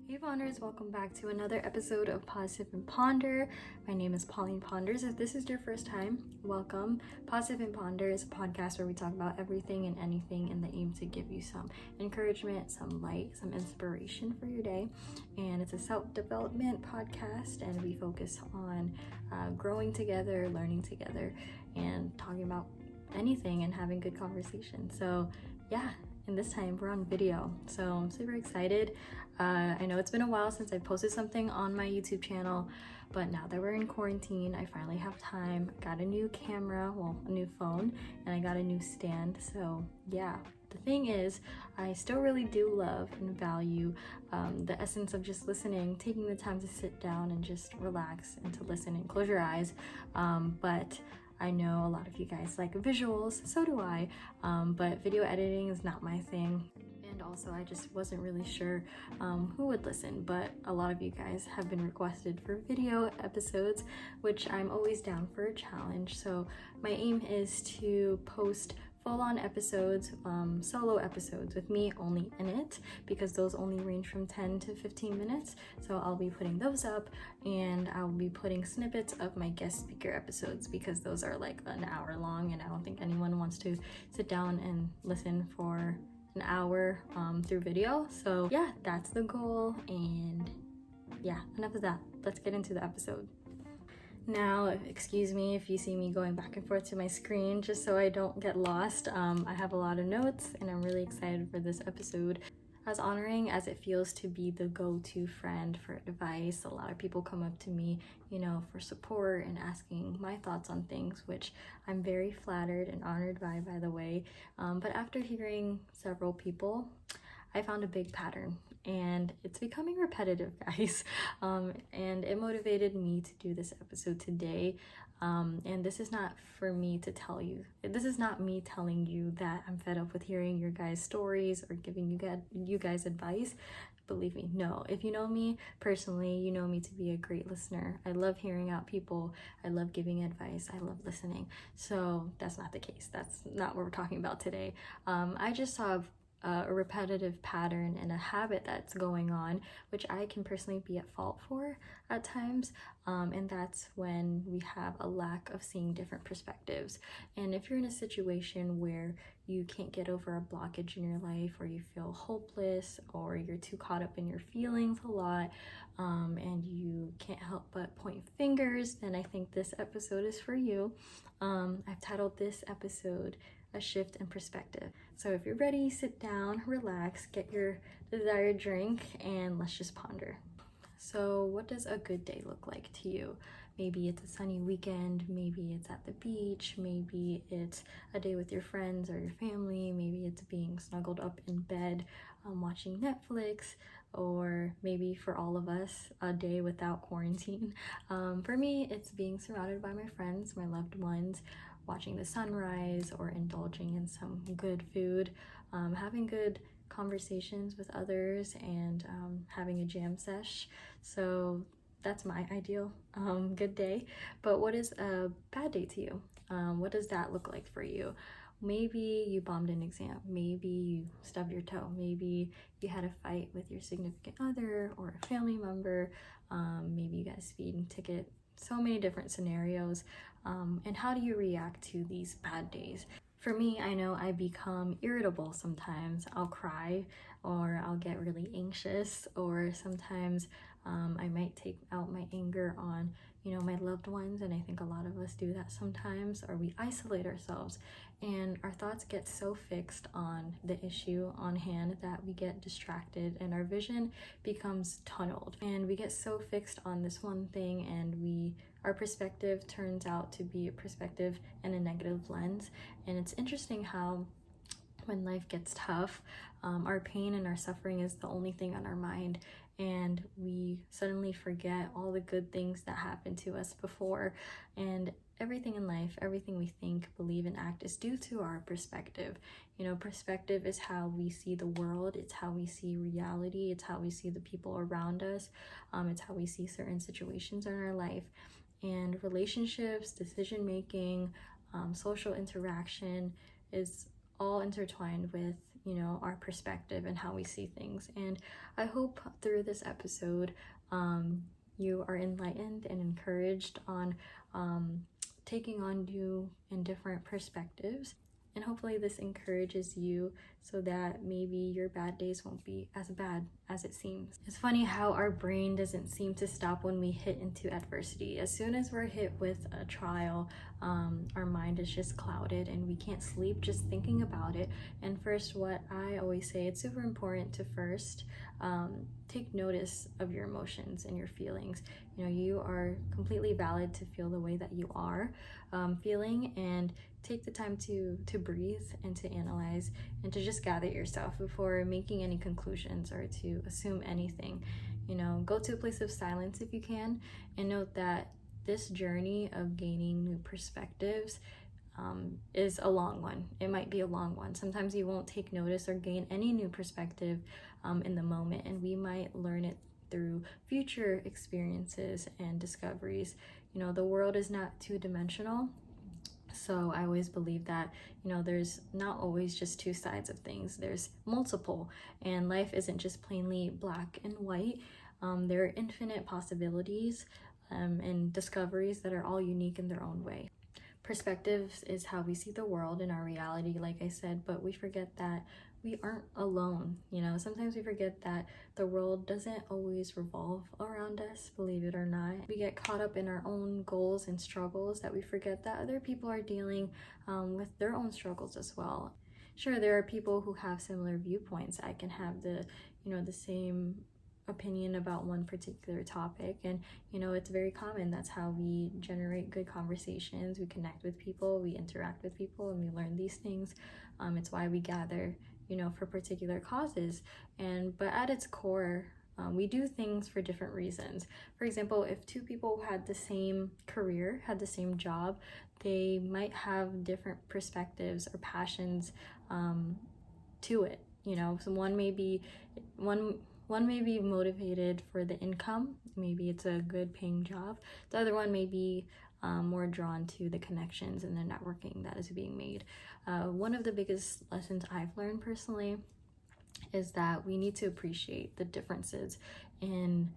Hey Ponders, welcome back to another episode of Positive and Ponder. My name is Pauline Ponders. If this is your first time, welcome. Positive and Ponder is a podcast where we talk about everything and anything in the aim to give you some encouragement, some light, some inspiration for your day. And it's a self-development podcast, and we focus on growing together, learning together, and talking about anything and having good conversation. So yeah, and this time we're on video, so I'm super excited. I know it's been a while since I posted something on my YouTube channel, but now that we're in quarantine, I finally have time. I got a new camera, well, a new phone, and I got a new stand. So yeah, the thing is, I still really do love and value the essence of just listening, taking the time to sit down and just relax and to listen and close your eyes. But I know a lot of you guys like visuals, so do I, but video editing is not my thing. And also I just wasn't really sure who would listen, but a lot of you guys have been requested for video episodes, which I'm always down for a challenge. So my aim is to post full-on episodes, solo episodes with me only in it, because those only range from 10 to 15 minutes. So I'll be putting those up, and I'll be putting snippets of my guest speaker episodes, because those are like an hour long, and I don't think anyone wants to sit down and listen for an hour through video. So yeah, that's the goal. And yeah, enough of that. Let's get into the episode. Now, excuse me if you see me going back and forth to my screen, just so I don't get lost. I have a lot of notes, and I'm really excited for this episode. As honoring as it feels to be the go-to friend for advice, a lot of people come up to me, for support and asking my thoughts on things, which I'm very flattered and honored by the way. But after hearing several people, I found a big pattern, and it's becoming repetitive, guys. And it motivated me to do this episode today. And this is not for me to tell you. This is not me telling you that I'm fed up with hearing your guys' stories or giving you guys advice. Believe me, no. If you know me personally, you know me to be a great listener. I love hearing out people. I love giving advice. I love listening. So that's not the case. That's not what we're talking about today. I just saw a repetitive pattern and a habit that's going on, which I can personally be at fault for at times, and that's when we have a lack of seeing different perspectives. And if you're in a situation where you can't get over a blockage in your life, or you feel hopeless, or you're too caught up in your feelings a lot, and you can't help but point fingers, then I think this episode is for you. I've titled this episode A Shift in Perspective. So if you're ready, sit down, relax, get your desired drink, and let's just ponder. So what does a good day look like to you? Maybe it's a sunny weekend, maybe it's at the beach, maybe it's a day with your friends or your family, maybe it's being snuggled up in bed, watching Netflix, or maybe for all of us, a day without quarantine. For me, it's being surrounded by my friends, my loved ones, watching the sunrise, or indulging in some good food, having good conversations with others, and having a jam sesh. So that's my ideal good day. But what is a bad day to you? What does that look like for you? Maybe you bombed an exam, maybe you stubbed your toe, maybe you had a fight with your significant other or a family member, maybe you got a speeding ticket. So many different scenarios. And how do you react to these bad days? For me, I know I become irritable sometimes. I'll cry, or I'll get really anxious, or sometimes I might take out my anger on my loved ones, and I think a lot of us do that sometimes, or we isolate ourselves, and our thoughts get so fixed on the issue on hand that we get distracted, and our vision becomes tunneled, and we get so fixed on this one thing, and our perspective turns out to be a perspective in a negative lens. And it's interesting how when life gets tough, our pain and our suffering is the only thing on our mind, and we suddenly forget all the good things that happened to us before. And everything in life, everything we think, believe, and act is due to our perspective. Perspective is how we see the world, it's how we see reality, it's how we see the people around us, it's how we see certain situations in our life. And relationships, decision making, social interaction is all intertwined with our perspective and how we see things. And I hope through this episode, you are enlightened and encouraged on taking on new and different perspectives. And hopefully this encourages you so that maybe your bad days won't be as bad as it seems. It's funny how our brain doesn't seem to stop when we hit into adversity. As soon as we're hit with a trial, our mind is just clouded and we can't sleep just thinking about it. And first, what I always say, it's super important to first take notice of your emotions and your feelings. You are completely valid to feel the way that you are feeling, and take the time to breathe and to analyze and to just gather yourself before making any conclusions or to assume anything. Go to a place of silence if you can, and note that this journey of gaining new perspectives is a long one. It might be a long one. Sometimes you won't take notice or gain any new perspective in the moment, and we might learn it through future experiences and discoveries. The world is not two-dimensional. So I always believe that, there's not always just two sides of things. There's multiple, and life isn't just plainly black and white. There are infinite possibilities and discoveries that are all unique in their own way. Perspectives is how we see the world and our reality, like I said, but we forget that we aren't alone. Sometimes we forget that the world doesn't always revolve around us, believe it or not. We get caught up in our own goals and struggles that we forget that other people are dealing with their own struggles as well. Sure, there are people who have similar viewpoints. I can have the same opinion about one particular topic, and it's very common. That's how we generate good conversations. We connect with people, we interact with people, and we learn these things. It's why we gather for particular causes, but at its core, we do things for different reasons. For example, if two people had the same career, had the same job, they might have different perspectives or passions to it. So one may be motivated for the income. Maybe it's a good paying job. The other one may be more drawn to the connections and the networking that is being made. One of the biggest lessons I've learned personally is that we need to appreciate the differences in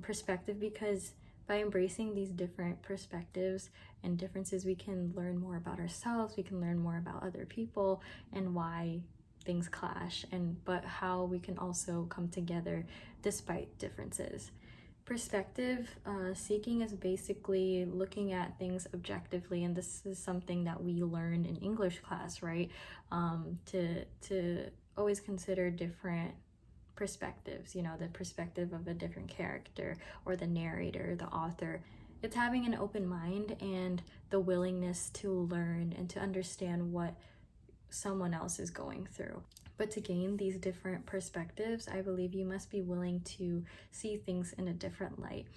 perspective, because by embracing these different perspectives and differences, we can learn more about ourselves, we can learn more about other people and why things clash, but how we can also come together despite differences. Perspective seeking is basically looking at things objectively, and this is something that we learned in English class, right? To always consider different perspectives, the perspective of a different character or the narrator, the author. It's having an open mind and the willingness to learn and to understand what someone else is going through. But to gain these different perspectives, I believe you must be willing to see things in a different light.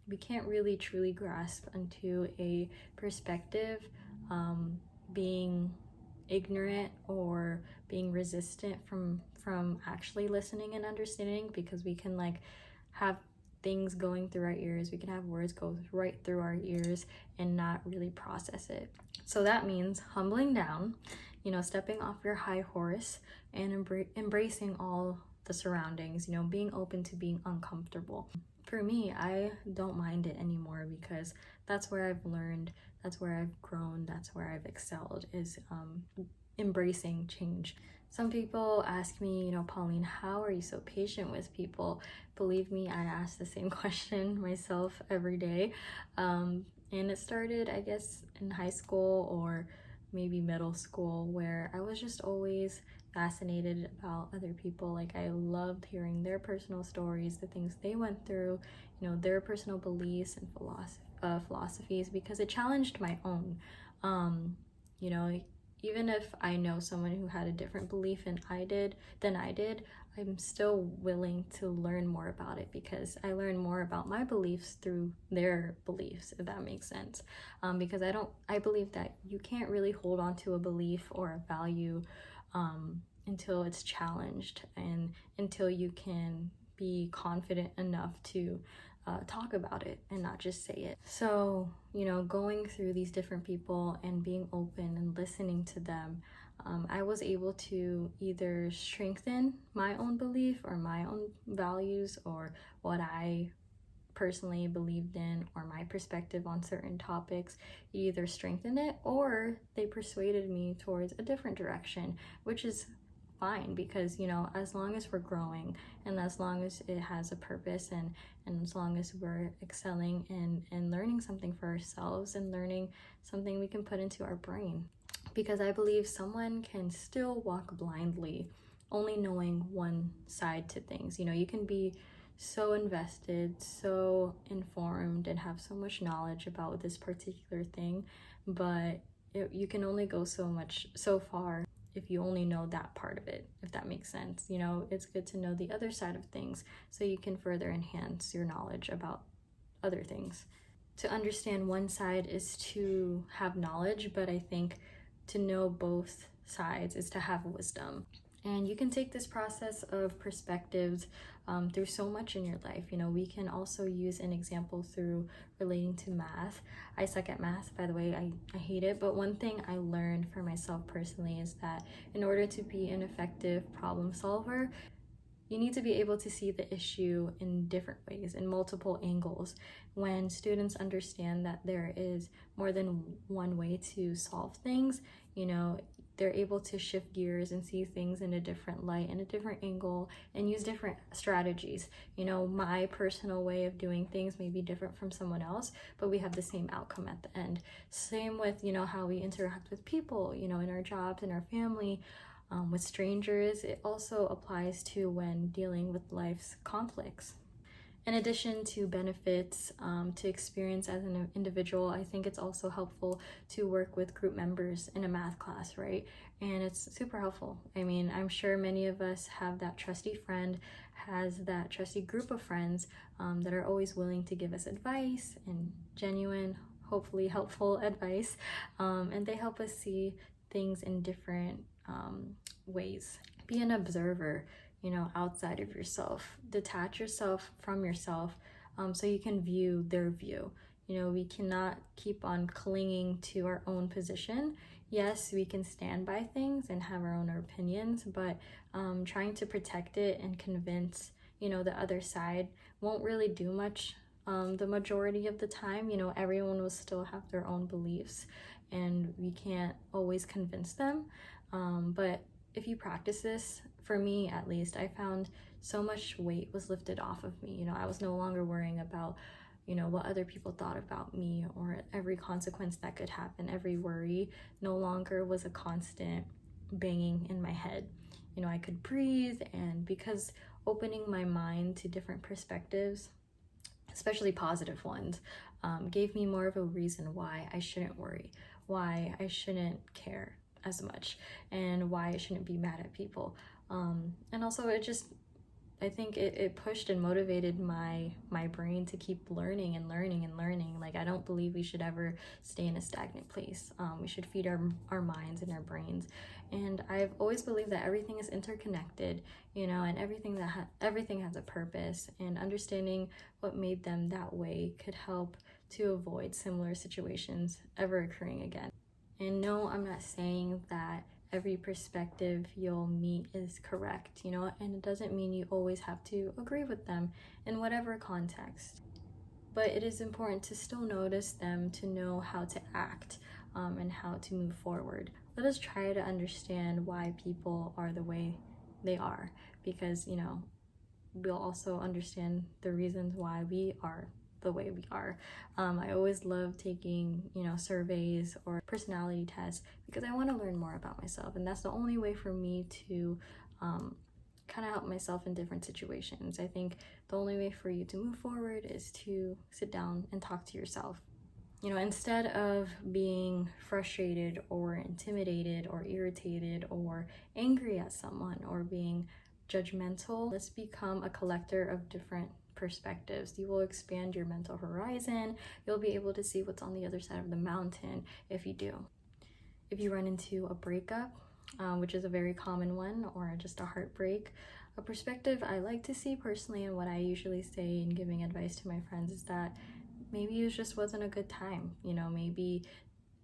We can't really truly grasp into a perspective being ignorant or being resistant from actually listening and understanding, because we can have things going through our ears, we can have words go right through our ears and not really process it. So that means humbling down, stepping off your high horse and embracing all the surroundings, being open to being uncomfortable. For me, I don't mind it anymore, because that's where I've learned, that's where I've grown, that's where I've excelled, is embracing change. Some people ask me, Pauline, how are you so patient with people? Believe me, I ask the same question myself every day. And it started, I guess, in high school or maybe middle school, where I was just always fascinated about other people. I loved hearing their personal stories, the things they went through, their personal beliefs and philosophies, because it challenged my own. Even if I know someone who had a different belief than I did, I'm still willing to learn more about it, because I learn more about my beliefs through their beliefs, if that makes sense. Because I believe that you can't really hold on to a belief or a value until it's challenged, and until you can be confident enough to talk about it and not just say it. So, going through these different people and being open and listening to them, I was able to either strengthen my own belief or my own values or what I personally believed in or my perspective on certain topics. Either strengthened it or they persuaded me towards a different direction, which is fine, because as long as we're growing and as long as it has a purpose, and as long as we're excelling and learning something for ourselves and learning something we can put into our brain. Because I believe someone can still walk blindly only knowing one side to things. You can be so invested, so informed, and have so much knowledge about this particular thing, but you can only go so far if you only know that part of it, if that makes sense. It's good to know the other side of things so you can further enhance your knowledge about other things. To understand one side is to have knowledge, but I think to know both sides is to have wisdom. And you can take this process of perspectives through so much in your life. We can also use an example through relating to math. I suck at math, by the way. I hate it. But one thing I learned for myself personally is that in order to be an effective problem solver, you need to be able to see the issue in different ways, in multiple angles. When students understand that there is more than one way to solve things, they're able to shift gears and see things in a different light, in a different angle, and use different strategies. My personal way of doing things may be different from someone else, but we have the same outcome at the end. Same with, how we interact with people, in our jobs, in our family, with strangers. It also applies to when dealing with life's conflicts. In addition to benefits to experience as an individual, I think it's also helpful to work with group members in a math class, right? And it's super helpful. I'm sure many of us have that trusty friend, has that trusty group of friends that are always willing to give us advice and genuine, hopefully helpful advice. And they help us see things in different ways. Be an observer, outside of yourself. Detach yourself from yourself so you can view their view. We cannot keep on clinging to our own position. Yes, we can stand by things and have our own opinions, but trying to protect it and convince, the other side won't really do much the majority of the time. Everyone will still have their own beliefs and we can't always convince them. But if you practice this, for me at least, I found so much weight was lifted off of me. I was no longer worrying about, what other people thought about me, or every consequence that could happen. Every worry no longer was a constant banging in my head. I could breathe, and because opening my mind to different perspectives, especially positive ones, gave me more of a reason why I shouldn't worry, why I shouldn't care as much, and why I shouldn't be mad at people. And also I think it pushed and motivated my brain to keep learning and learning and learning. Like, I don't believe we should ever stay in a stagnant place. We should feed our minds and our brains. And I've always believed that everything is interconnected, and everything has a purpose, and understanding what made them that way could help to avoid similar situations ever occurring again. And no, I'm not saying that every perspective you'll meet is correct, and it doesn't mean you always have to agree with them in whatever context. But it is important to still notice them, to know how to act and how to move forward. Let us try to understand why people are the way they are, because, we'll also understand the reasons why we are the way we are. I always love taking, surveys or personality tests because I want to learn more about myself, and that's the only way for me to kind of help myself in different situations. I think the only way for you to move forward is to sit down and talk to yourself. Instead of being frustrated or intimidated or irritated or angry at someone or being judgmental, let's become a collector of different perspectives. You will expand your mental horizon. You'll be able to see what's on the other side of the mountain if you do. If you run into a breakup, which is a very common one, or just a heartbreak, a perspective I like to see personally, and what I usually say in giving advice to my friends, is that maybe it just wasn't a good time. Maybe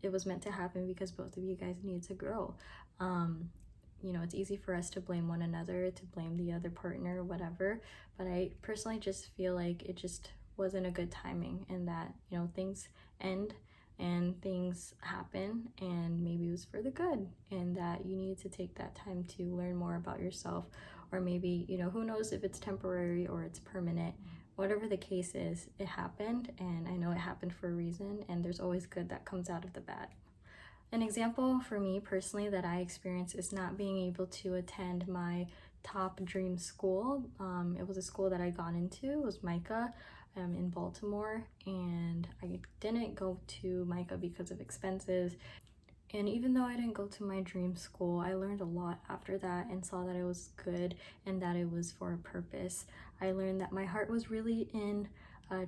it was meant to happen because both of you guys needed to grow. You know, it's easy for us to blame one another, to blame the other partner, whatever. But I personally just feel like it just wasn't a good timing, and that, you know, things end and things happen, and maybe it was for the good, and that you need to take that time to learn more about yourself. Or maybe, you know, who knows if it's temporary or it's permanent. Whatever the case is, it happened, and I know it happened for a reason, and there's always good that comes out of the bad. An example for me personally that I experienced is not being able to attend my top dream school. It was a school that I got into, it was Micah in Baltimore, and I didn't go to Micah because of expenses. And even though I didn't go to my dream school, I learned a lot after that and saw that it was good and that it was for a purpose. I learned that my heart was really in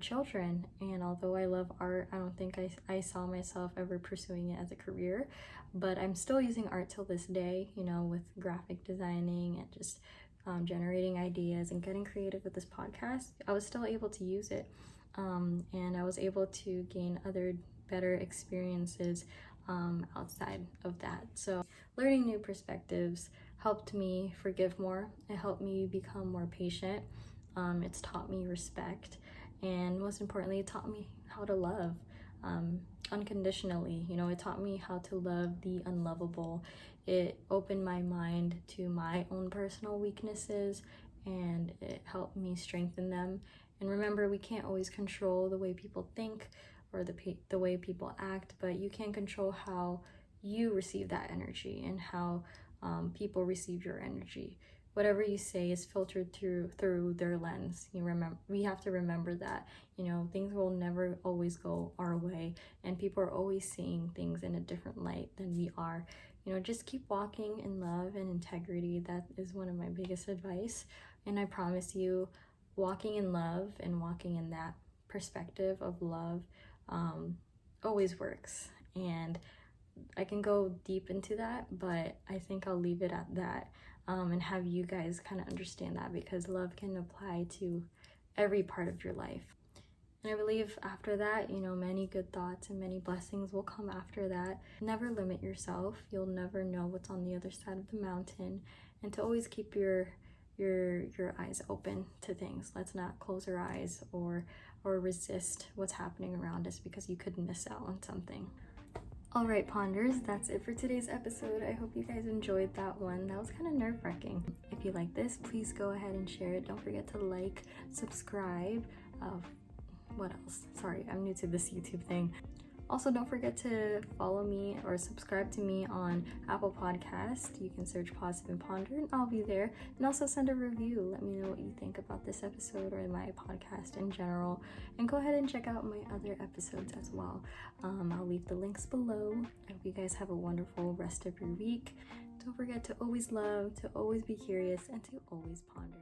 children, and although I love art, I don't think I saw myself ever pursuing it as a career, but I'm still using art till this day, you know, with graphic designing and just generating ideas and getting creative with this podcast. I was still able to use it, and I was able to gain other better experiences outside of that. So learning new perspectives helped me forgive more. It helped me become more patient. It's taught me respect, and most importantly, it taught me how to love unconditionally. You know, it taught me how to love the unlovable. It opened my mind to my own personal weaknesses, and it helped me strengthen them. And remember, we can't always control the way people think or the way people act, but you can control how you receive that energy and how people receive your energy. Whatever you say is filtered through their lens. We have to remember that, you know, things will never always go our way, and people are always seeing things in a different light than we are. You know, just keep walking in love and integrity. That is one of my biggest advice, and I promise you, walking in love and walking in that perspective of love always works. And I can go deep into that, but I think I'll leave it at that, and have you guys kind of understand that, because love can apply to every part of your life. And I believe after that, you know, many good thoughts and many blessings will come after that. Never limit yourself. You'll never know what's on the other side of the mountain, and to always keep your eyes open to things. Let's not close our eyes or resist what's happening around us because you could miss out on something. All right, Ponders, that's it for today's episode. I hope you guys enjoyed that one. That was kind of nerve-wracking. If you like this, please go ahead and share it. Don't forget to like, subscribe. What else? Sorry, I'm new to this YouTube thing. Also, don't forget to follow me or subscribe to me on Apple Podcast. You can search Positive and Ponder, and I'll be there. And also send a review. Let me know what you think about this episode or my podcast in general. And go ahead and check out my other episodes as well. I'll leave the links below. I hope you guys have a wonderful rest of your week. Don't forget to always love, to always be curious, and to always ponder.